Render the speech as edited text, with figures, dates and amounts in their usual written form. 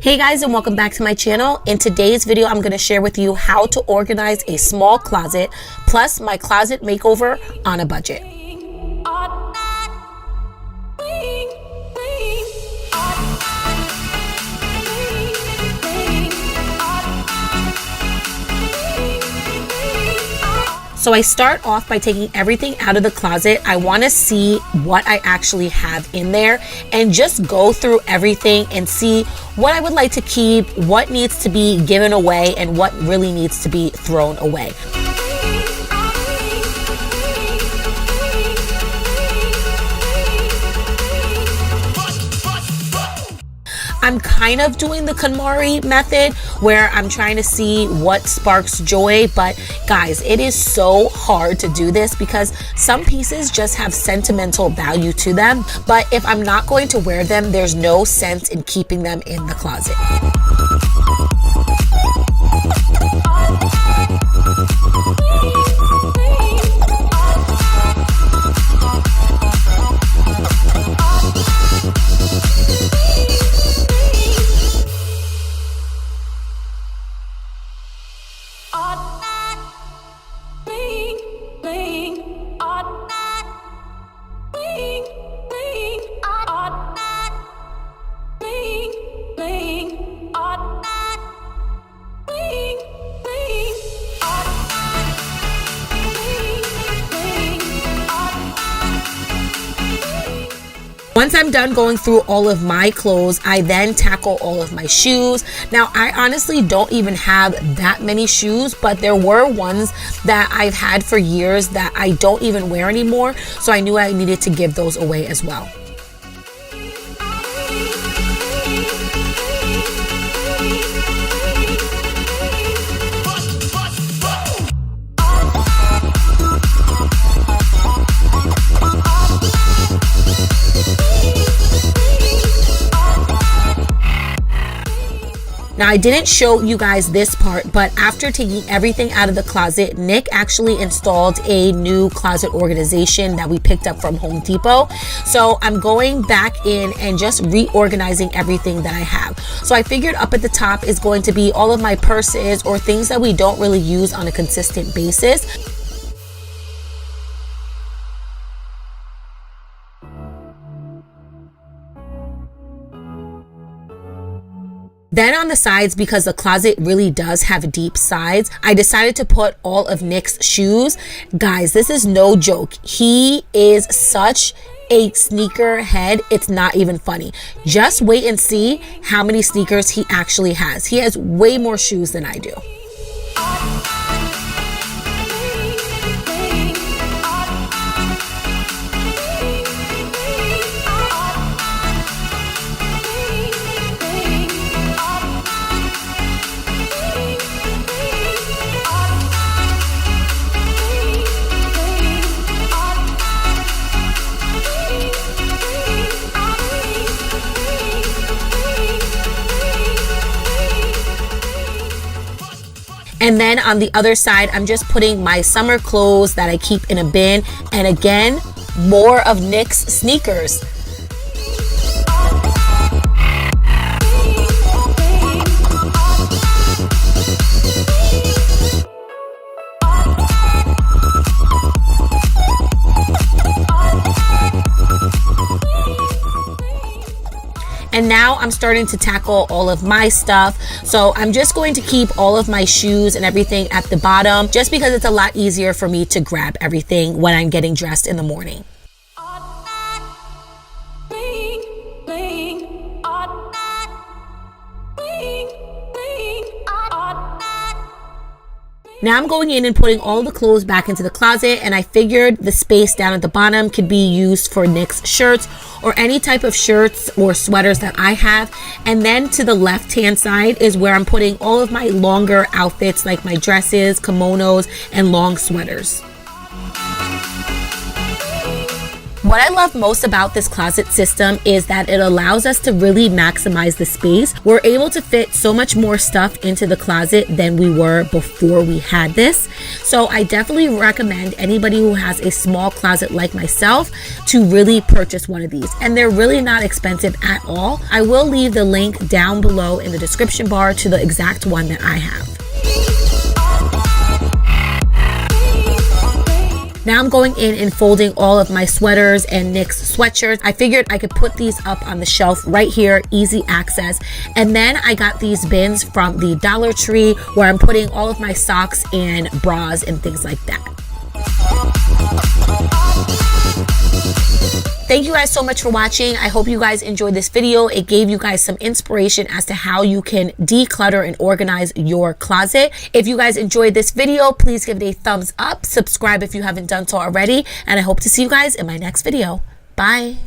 Hey guys, and welcome back to my channel. In today's video, I'm going to share with you how to organize a small closet plus my closet makeover on a budget. So I start off by taking everything out of the closet. I want to see what I actually have in there and just go through everything and see what I would like to keep, what needs to be given away, and what really needs to be thrown away. I'm kind of doing the Konmari method where I'm trying to see what sparks joy, but guys, it is so hard to do this because some pieces just have sentimental value to them, but if I'm not going to wear them, there's no sense in keeping them in the closet. Once I'm done going through all of my clothes, I then tackle all of my shoes. Now, I honestly don't even have that many shoes, but there were ones that I've had for years that I don't even wear anymore, so I knew I needed to give those away as well. Now, I didn't show you guys this part, but after taking everything out of the closet, Nick actually installed a new closet organization that we picked up from Home Depot. So I'm going back in and just reorganizing everything that I have. So I figured up at the top is going to be all of my purses or things that we don't really use on a consistent basis. Then on the sides, because the closet really does have deep sides, I decided to put all of Nick's shoes. Guys, this is no joke. He is such a sneaker head. It's not even funny. Just wait and see how many sneakers he actually has. He has way more shoes than I do. And then on the other side, I'm just putting my summer clothes that I keep in a bin. And again, more of Nick's sneakers. And now I'm starting to tackle all of my stuff. So I'm just going to keep all of my shoes and everything at the bottom just because it's a lot easier for me to grab everything when I'm getting dressed in the morning. Now I'm going in and putting all the clothes back into the closet, and I figured the space down at the bottom could be used for Nick's shirts or any type of shirts or sweaters that I have. And then to the left-hand side is where I'm putting all of my longer outfits like my dresses, kimonos, and long sweaters. What I love most about this closet system is that it allows us to really maximize the space. We're able to fit so much more stuff into the closet than we were before we had this. So I definitely recommend anybody who has a small closet like myself to really purchase one of these. And they're really not expensive at all. I will leave the link down below in the description bar to the exact one that I have. Now I'm going in and folding all of my sweaters and Nick's sweatshirts. I figured I could put these up on the shelf right here, easy access. And then I got these bins from the Dollar Tree where I'm putting all of my socks and bras and things like that. Thank you guys so much for watching. I hope you guys enjoyed this video. It gave you guys some inspiration as to how you can declutter and organize your closet. If you guys enjoyed this video, please give it a thumbs up. Subscribe if you haven't done so already. And I hope to see you guys in my next video. Bye.